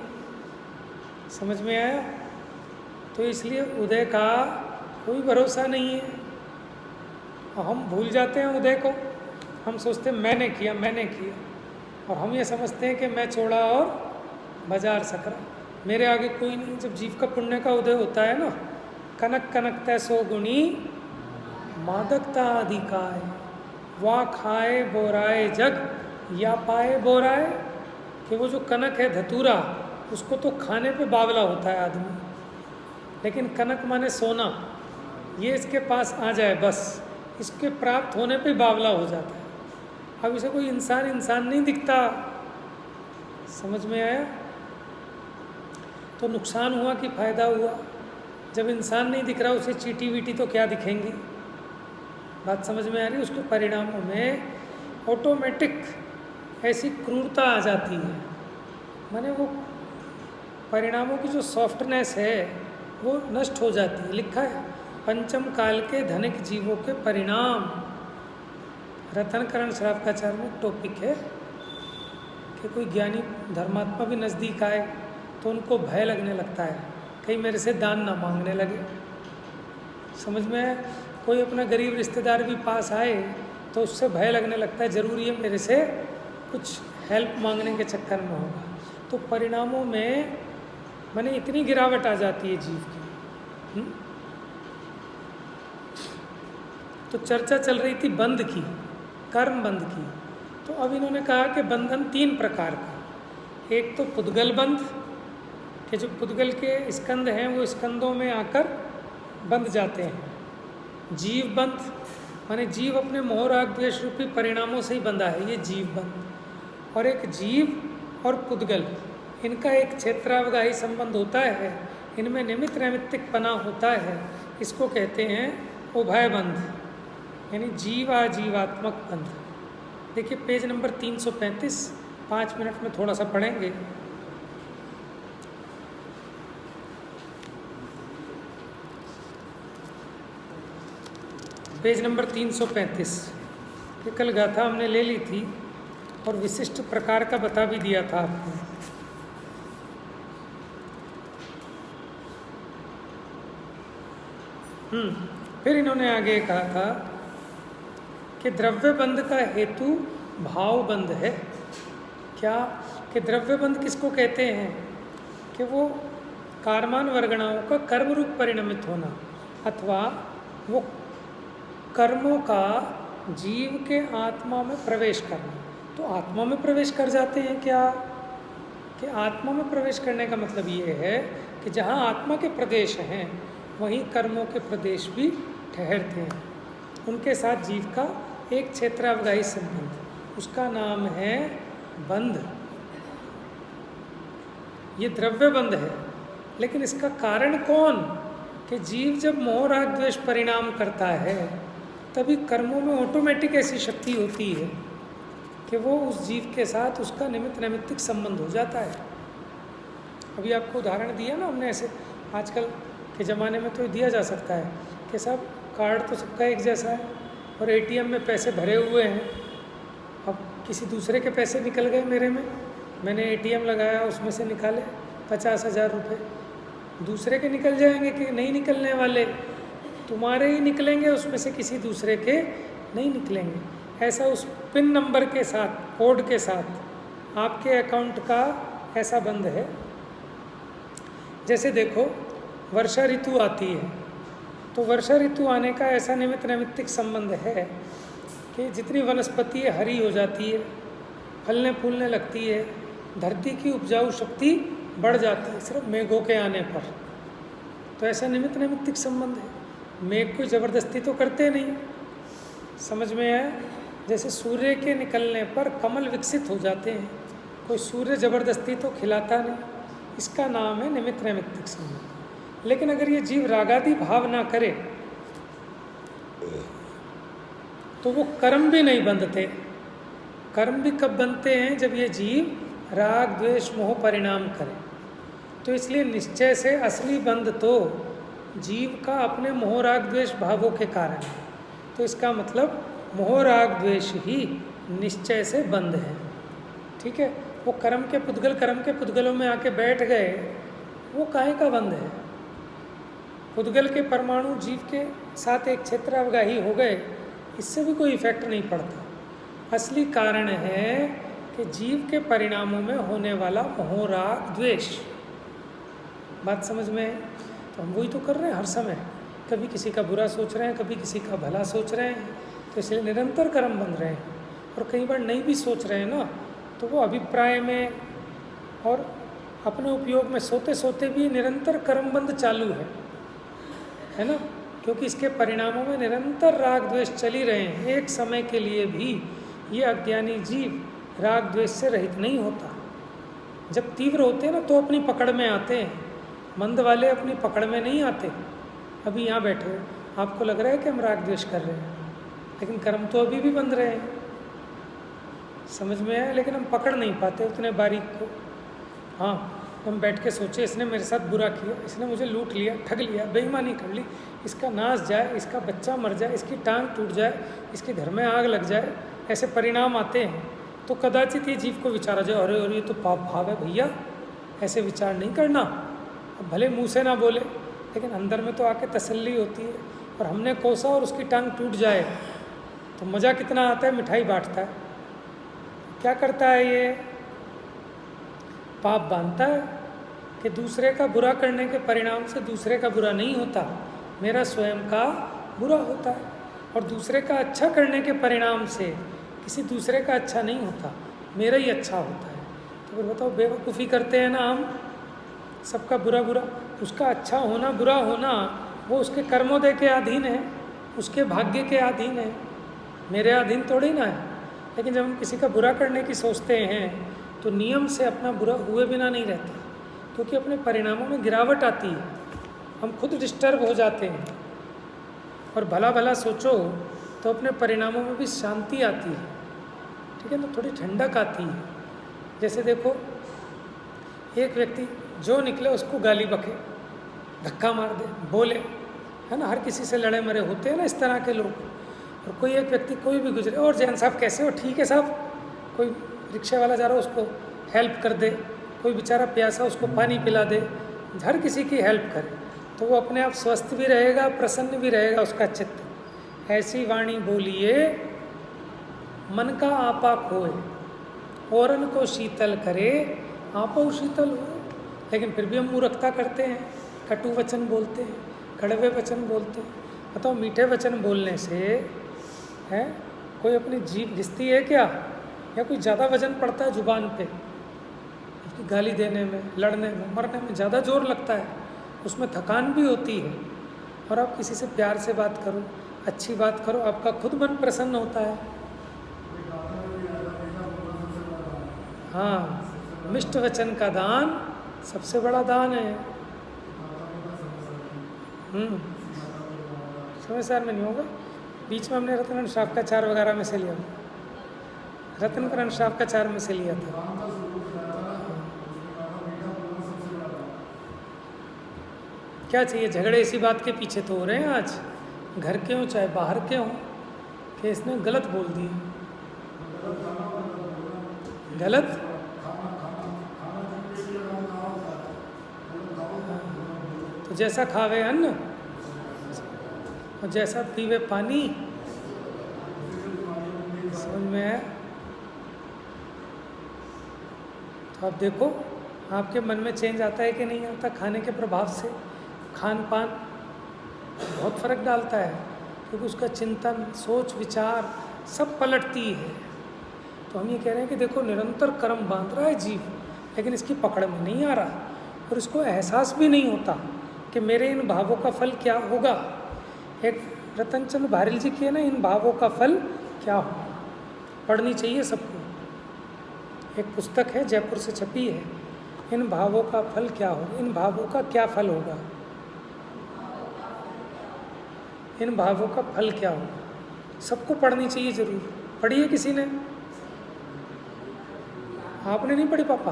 समझ में आया? तो इसलिए उदय का कोई भरोसा नहीं है। और हम भूल जाते हैं उदय को। हम सोचते हैं मैंने किया, और हम ये समझते हैं कि मैं चौड़ा और बाजार सकरा, मेरे आगे कोई नहीं। जब जीव का पुण्य का उदय होता है ना, कनक कनक तैसो गुणी मादकता अधिकाय, वाह खाए बोराए जग या पाए बोराए। कि वो जो कनक है धतूरा, उसको तो खाने पे बावला होता है आदमी, लेकिन कनक माने सोना, ये इसके पास आ जाए बस, इसके प्राप्त होने पे बावला हो जाता है। अब इसे कोई इंसान नहीं दिखता। समझ में आया? तो नुकसान हुआ कि फायदा हुआ? जब इंसान नहीं दिख रहा, उसे चीटी वीटी तो क्या दिखेंगी? बात समझ में आ रही? उसके परिणामों में ऑटोमेटिक ऐसी क्रूरता आ जाती है। माने वो परिणामों की जो सॉफ्टनेस है वो नष्ट हो जाती है। लिखा है पंचम काल के धनिक जीवों के परिणाम, रतनकरण श्रावकाचार्य में टॉपिक है कि कोई ज्ञानी धर्मात्मा भी नज़दीक आए तो उनको भय लगने लगता है, कहीं मेरे से दान ना मांगने लगे। समझ में आया? कोई अपना गरीब रिश्तेदार भी पास आए तो उससे भय लगने लगता है, ज़रूरी है मेरे से कुछ हेल्प मांगने के चक्कर में होगा। तो परिणामों में माने इतनी गिरावट आ जाती है जीव की। तो चर्चा चल रही थी बंध की, कर्म बंध की। तो अब इन्होंने कहा कि बंधन 3 प्रकार का। एक तो पुद्गल बंध, कि जो पुद्गल के स्कंद हैं वो स्कंदों में आकर बंध जाते हैं। जीव बंध, माने जीव अपने मोह राग द्वेष रूपी परिणामों से ही बंधा है, ये जीव बंध। और एक जीव और पुद्गल, इनका एक क्षेत्रावगाही संबंध होता है, इनमें निमित्त नैमित्तिक पना होता है, इसको कहते हैं उभय बंध, यानी जीव आजीवात्मक बंध। देखिए पेज नंबर 335, 5 मिनट में थोड़ा सा पढ़ेंगे। Page number 335। ये कल गाथा हमने ले ली थी और विशिष्ट प्रकार का बता भी दिया था आपको। फिर इन्होंने आगे कहा था कि द्रव्य बंध का हेतु भाव बंध है। क्या? कि द्रव्य बंध किसको कहते हैं? कि वो कारमान वर्गणाओं का कर्म रूप परिणमित होना, अथवा वो कर्मों का जीव के आत्मा में प्रवेश करना। तो आत्मा में प्रवेश कर जाते हैं क्या? कि आत्मा में प्रवेश करने का मतलब ये है कि जहाँ आत्मा के प्रदेश हैं वहीं कर्मों के प्रदेश भी ठहरते हैं। उनके साथ जीव का एक क्षेत्रावगाही संबंध, उसका नाम है बंध। ये द्रव्य बंध है। लेकिन इसका कारण कौन? कि जीव जब मोह राग द्वेष परिणाम करता है तभी कर्मों में ऑटोमेटिक ऐसी शक्ति होती है कि वो उस जीव के साथ उसका निमित्त नैमित्तिक संबंध हो जाता है। अभी आपको उदाहरण दिया ना हमने, ऐसे आजकल के ज़माने में तो दिया जा सकता है कि सब कार्ड तो सबका एक जैसा है और एटीएम में पैसे भरे हुए हैं। अब किसी दूसरे के पैसे निकल गए मेरे में, मैंने एटीएम लगाया, उसमें से निकाले 50,000 रुपये, दूसरे के निकल जाएंगे कि नहीं निकलने वाले? तुम्हारे ही निकलेंगे, उसमें से किसी दूसरे के नहीं निकलेंगे। ऐसा उस पिन नंबर के साथ, कोड के साथ आपके अकाउंट का ऐसा बंद है। जैसे देखो वर्षा ऋतु आती है तो वर्षा ऋतु आने का ऐसा निमित्त नैमित्तिक संबंध है कि जितनी वनस्पति है हरी हो जाती है, फलने फूलने लगती है, धरती की उपजाऊ शक्ति बढ़ जाती है सिर्फ मेघों के आने पर। तो ऐसा निमित्त नैमित्तिक संबंध है। मेघ कोई ज़बरदस्ती तो करते नहीं, समझ में आया? जैसे सूर्य के निकलने पर कमल विकसित हो जाते हैं, कोई सूर्य ज़बरदस्ती तो खिलाता नहीं, इसका नाम है निमित्त नैमित्तिक संबंध। लेकिन अगर ये जीव रागादि भाव ना करे तो वो कर्म भी नहीं बंधते। कर्म भी कब बनते हैं? जब ये जीव राग द्वेष मोह परिणाम करे। तो इसलिए निश्चय से असली बंध तो जीव का अपने मोह राग द्वेष भावों के कारण है। तो इसका मतलब मोह राग द्वेष ही निश्चय से बंध है। ठीक है, वो कर्म के पुद्गलों में आके बैठ गए, वो काहे का बंध है? पुद्गल के परमाणु जीव के साथ एक क्षेत्रावगाही हो गए, इससे भी कोई इफेक्ट नहीं पड़ता। असली कारण है कि जीव के परिणामों में होने वाला मोह राग द्वेष। बात समझ में है? तो हम वही तो कर रहे हैं हर समय, कभी किसी का बुरा सोच रहे हैं, कभी किसी का भला सोच रहे हैं, तो इसलिए निरंतर कर्म बन रहे हैं। और कई बार नहीं भी सोच रहे हैं ना, तो वो अभिप्राय में और अपने उपयोग में सोते सोते भी निरंतर कर्मबंध चालू है ना? क्योंकि इसके परिणामों में निरंतर राग द्वेष चल ही रहे हैं। एक समय के लिए भी ये अज्ञानी जीव राग द्वेष से रहित नहीं होता। जब तीव्र होते हैं ना तो अपनी पकड़ में आते हैं, मंद वाले अपनी पकड़ में नहीं आते। अभी यहाँ बैठे हो, आपको लग रहा है कि हम राग द्वेष कर रहे हैं, लेकिन कर्म तो अभी भी बंध रहे हैं, समझ में आया? लेकिन हम पकड़ नहीं पाते उतने बारीक को। हाँ, हम बैठ के सोचे इसने मेरे साथ बुरा किया, इसने मुझे लूट लिया, ठग लिया, बेईमानी कर ली, इसका नाश जाए, इसका बच्चा मर जाए, इसकी टांग टूट जाए, इसके घर में आग लग जाए, ऐसे परिणाम आते हैं। तो कदाचित ये जीव को विचारा जाए, अरे अरे ये तो पाप भाव है भैया, ऐसे विचार नहीं करना। अब भले मुँह से ना बोले, लेकिन अंदर में तो आके तसल्ली होती है। और हमने कोसा और उसकी टांग टूट जाए तो मज़ा कितना आता है, मिठाई बांटता है। क्या करता है ये? पाप बांधता है कि दूसरे का बुरा करने के परिणाम से दूसरे का बुरा नहीं होता, मेरा स्वयं का बुरा होता है। और दूसरे का अच्छा करने के परिणाम से किसी दूसरे का अच्छा नहीं होता, मेरा ही अच्छा होता है। तो फिर बताओ, बेवकूफ़ी करते हैं ना हम, सबका बुरा बुरा। उसका अच्छा होना बुरा होना वो उसके कर्मोदय के अधीन है, उसके भाग्य के अधीन है, मेरे अधीन थोड़ी ना है। लेकिन जब हम किसी का बुरा करने की सोचते हैं तो नियम से अपना बुरा हुए बिना नहीं रहते, क्योंकि अपने परिणामों में गिरावट आती है, हम खुद डिस्टर्ब हो जाते हैं। और भला भला सोचो तो अपने परिणामों में भी शांति आती है, ठीक है ना, थोड़ी ठंडक आती है। जैसे देखो, एक व्यक्ति जो निकले उसको गाली बके, धक्का मार दे, बोले, है ना, हर किसी से लड़े मरे होते हैं ना इस तरह के लोग। और कोई एक व्यक्ति कोई भी गुजरे, और जैन साहब कैसे हो, ठीक है साहब, कोई रिक्शे वाला जा रहा हो उसको हेल्प कर दे, कोई बेचारा प्यासा उसको पानी पिला दे, हर किसी की हेल्प करे, तो वो अपने आप स्वस्थ भी रहेगा, प्रसन्न भी रहेगा उसका चित्त। ऐसी वाणी बोलिए मन का आपा खोए, औरन को शीतल करे आपो शीतल हो। लेकिन फिर भी हम मूर्खता करते हैं, कटु वचन बोलते हैं, कड़वे वचन बोलते हैं। बताओ, मीठे वचन बोलने से है कोई अपनी जीभ घिसती है क्या, या कोई ज़्यादा वजन पड़ता है जुबान पे? उसकी गाली देने में, लड़ने में, मरने में ज़्यादा जोर लगता है, उसमें थकान भी होती है। और आप किसी से प्यार से बात करो, अच्छी बात करो, आपका खुद मन प्रसन्न होता है। हाँ, मिष्ट वचन का दान सबसे बड़ा दान है। समय सार में नहीं होगा, बीच में हमने रत्न श्राप का चार वगैरह में से लिया, रत्नकरण श्राप का चार में से लिया था। क्या चाहिए, झगड़े इसी बात के पीछे तो हो रहे हैं आज, घर के हों चाहे बाहर के हों, कि इसने गलत बोल दिया। गलत तो जैसा खावे अन्न और जैसा पीवे पानी, समझ में है? तो आप देखो आपके मन में चेंज आता है कि नहीं आता खाने के प्रभाव से। खान पान बहुत फर्क डालता है, क्योंकि उसका चिंतन, सोच, विचार सब पलटती है। तो हम ये कह रहे हैं कि देखो निरंतर कर्म बांध रहा है जीव, लेकिन इसकी पकड़ में नहीं आ रहा, और इसको एहसास भी नहीं होता कि मेरे इन भावों का फल क्या होगा। एक रतनचंद भारिल जी की है ना, इन भावों का फल क्या होगा, पढ़नी चाहिए सबको। एक पुस्तक है, जयपुर से छपी है, इन भावों का फल क्या होगा, इन भावों का क्या फल होगा, इन भावों का फल क्या होगा। सबको पढ़नी चाहिए जरूर। पढ़ी है किसी ने? आपने नहीं पढ़ी पापा?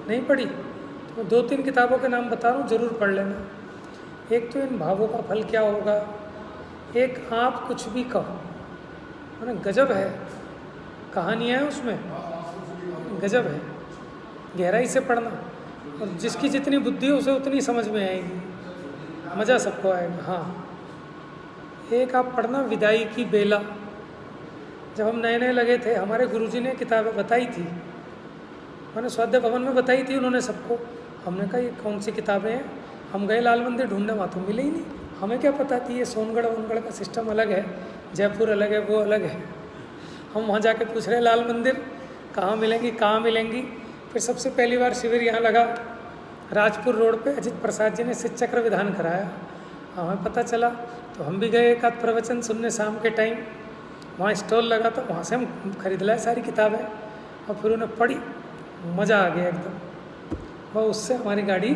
नहीं पढ़ी? तो 2-3 किताबों के नाम बता रहा हूँ, जरूर पढ़ लेना। एक तो इन भावों का फल क्या होगा, एक आप कुछ भी कहो, मैंने गजब है, कहानियाँ है उसमें, गजब है, गहराई से पढ़ना, और जिसकी जितनी बुद्धि हो उसे उतनी समझ में आएगी, मज़ा सबको आएगा। हाँ, एक आप पढ़ना विदाई की बेला। जब हम नए नए लगे थे, हमारे गुरुजी ने किताबें बताई थी, मैंने स्वाध्याय भवन में बताई थी उन्होंने सबको। हमने कहा ये कौन सी किताबें हैं, हम गए लाल मंदिर ढूंढने, वहाँ तो मिले ही नहीं। हमें क्या पता थी ये सोनगढ़ वोनगढ़ का सिस्टम अलग है, जयपुर अलग है, वो अलग है। हम वहाँ जाके पूछ रहे लाल मंदिर कहाँ मिलेंगी, कहाँ मिलेंगी। फिर सबसे पहली बार शिविर यहाँ लगा राजपुर रोड पे, अजित प्रसाद जी ने शिव चक्र विधान कराया, हमें पता चला। तो हम भी गए एक आध प्रवचन सुनने शाम के टाइम, वहाँ स्टॉल लगा था, वहाँ से हम खरीद लाए सारी किताबें, और फिर उन्हें पढ़ी, मज़ा आ गया एकदम। वह उससे हमारी गाड़ी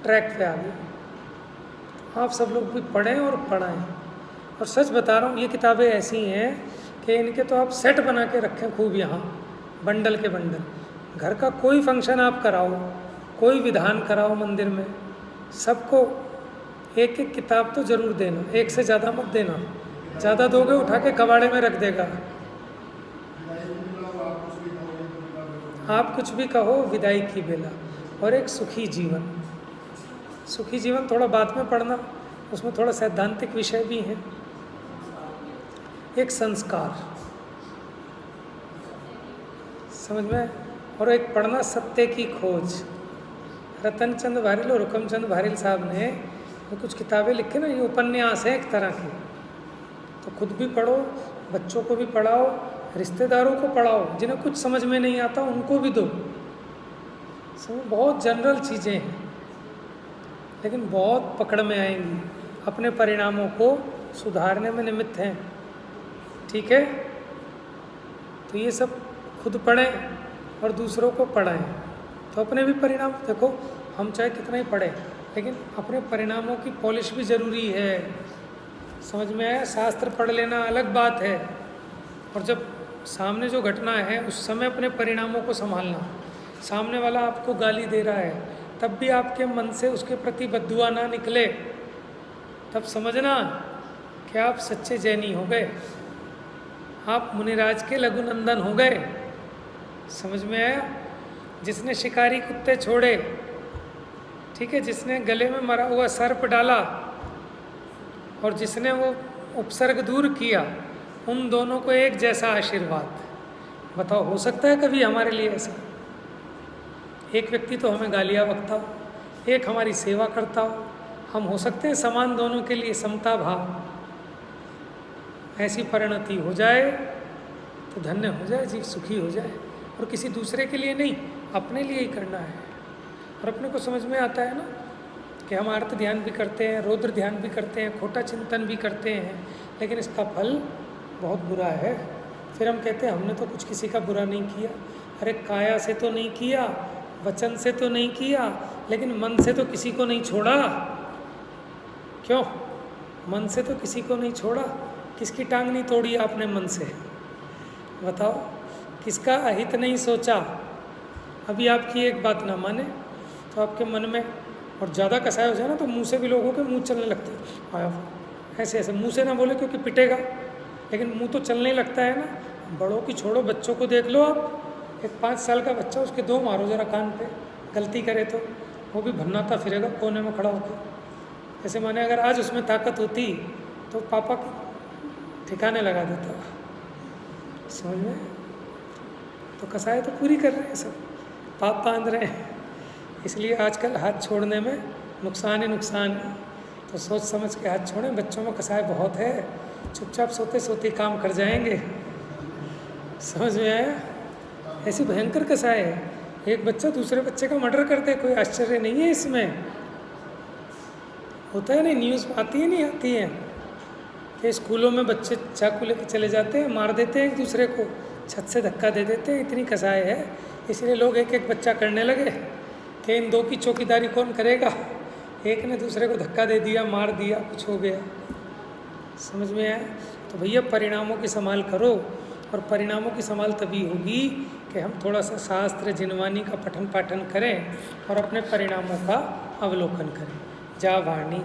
ट्रैक पे आ गई। आप सब लोग भी पढ़ें और पढ़ाएं। और सच बता रहा हूँ, ये किताबें ऐसी हैं कि इनके तो आप सेट बना के रखें खूब, यहाँ बंडल के बंडल। घर का कोई फंक्शन आप कराओ, कोई विधान कराओ मंदिर में, सबको एक एक किताब तो जरूर देना, एक से ज़्यादा मत देना, ज़्यादा दोगे उठा के कबाड़े में रख देगा। आप कुछ भी कहो, विदाई की बेला, और एक सुखी जीवन। सुखी जीवन थोड़ा बाद में पढ़ना, उसमें थोड़ा सैद्धांतिक विषय भी हैं। एक संस्कार, समझ में। और एक पढ़ना सत्य की खोज। रतनचंद भारिल और हुकमचंद भारिल साहब ने जो कुछ किताबें लिखी ना, ये उपन्यास है एक तरह की, तो खुद भी पढ़ो, बच्चों को भी पढ़ाओ, रिश्तेदारों को पढ़ाओ, जिन्हें कुछ समझ में नहीं आता उनको भी दो। समझ, बहुत जनरल चीज़ें हैं, लेकिन बहुत पकड़ में आएंगी, अपने परिणामों को सुधारने में निमित्त हैं। ठीक है, तो ये सब खुद पढ़ें और दूसरों को पढ़ाएं, तो अपने भी परिणाम देखो। हम चाहे कितना ही पढ़ें, लेकिन अपने परिणामों की पॉलिश भी ज़रूरी है। समझ में आया? शास्त्र पढ़ लेना अलग बात है, और जब सामने जो घटना है उस समय अपने परिणामों को संभालना। सामने वाला आपको गाली दे रहा है, तब भी आपके मन से उसके प्रति बद्दुआ ना निकले, तब समझना कि आप सच्चे जैनी हो गए, आप मुनिराज के लघुनंदन हो गए। समझ में आया? जिसने शिकारी कुत्ते छोड़े, ठीक है, जिसने गले में मरा हुआ सर्प डाला, और जिसने वो उपसर्ग दूर किया, उन दोनों को एक जैसा आशीर्वाद। बताओ, हो सकता है कभी हमारे लिए ऐसा? एक व्यक्ति तो हमें गालियाँ बकता हो, एक हमारी सेवा करता हो, हम हो सकते हैं समान दोनों के लिए, समता भाव। ऐसी परिणति हो जाए तो धन्य हो जाए, जीव सुखी हो जाए। और किसी दूसरे के लिए नहीं, अपने लिए ही करना है। और अपने को समझ में आता है ना कि हम आर्त ध्यान भी करते हैं, रौद्र ध्यान भी करते हैं, खोटा चिंतन भी करते हैं, लेकिन इसका फल बहुत बुरा है। फिर हम कहते हैं हमने तो कुछ किसी का बुरा नहीं किया। अरे काया से तो नहीं किया, वचन से तो नहीं किया, लेकिन मन से तो किसी को नहीं छोड़ा। क्यों? मन से तो किसी को नहीं छोड़ा। किसकी टांग नहीं तोड़ी आपने मन से? बताओ, किसका अहित नहीं सोचा? अभी आपकी एक बात ना माने तो आपके मन में, और ज़्यादा कसाय हो जाए ना तो मुंह से भी लोगों के मुंह चलने लगते हैं। आया ऐसे ऐसे, मुंह से ना बोले क्योंकि पिटेगा, लेकिन मुंह तो चलने लगता है ना। बड़ों की छोड़ो, बच्चों को देख लो आप। एक 5 साल का बच्चा, उसके 2 मारो जरा कान पे, गलती करे तो वो भी भन्नाता फिरेगा कोने में खड़ा होकर। ऐसे माने अगर आज उसमें ताकत होती तो पापा ठिकाने लगा देता। समझ में? तो कसाई तो पूरी कर रहे हैं, सब पाप बांध रहे हैं। इसलिए आजकल हाथ छोड़ने में नुकसान ही नुकसान है। तो सोच समझ के हाथ छोड़ें। बच्चों में कसाय बहुत है, चुपचाप सोते सोते काम कर जाएंगे। समझ में आया? ऐसी भयंकर कसाय है। एक बच्चा दूसरे बच्चे का मर्डर करते, कोई आश्चर्य नहीं है इसमें। होता है नहीं, न्यूज़ आती है नहीं आती है कि स्कूलों में बच्चे चाकू लेके चले जाते हैं, मार देते हैं एक दूसरे को, छत से धक्का दे देते हैं। इतनी कसाय है, इसलिए लोग एक एक बच्चा करने लगे कि इन दो की चौकीदारी कौन करेगा। एक ने दूसरे को धक्का दे दिया, मार दिया, कुछ हो गया। समझ में आया? तो भैया परिणामों की संभाल करो, और परिणामों की संभाल तभी होगी कि हम थोड़ा सा शास्त्र जिनवानी का पठन पाठन करें और अपने परिणामों का अवलोकन करें। जा वाणी के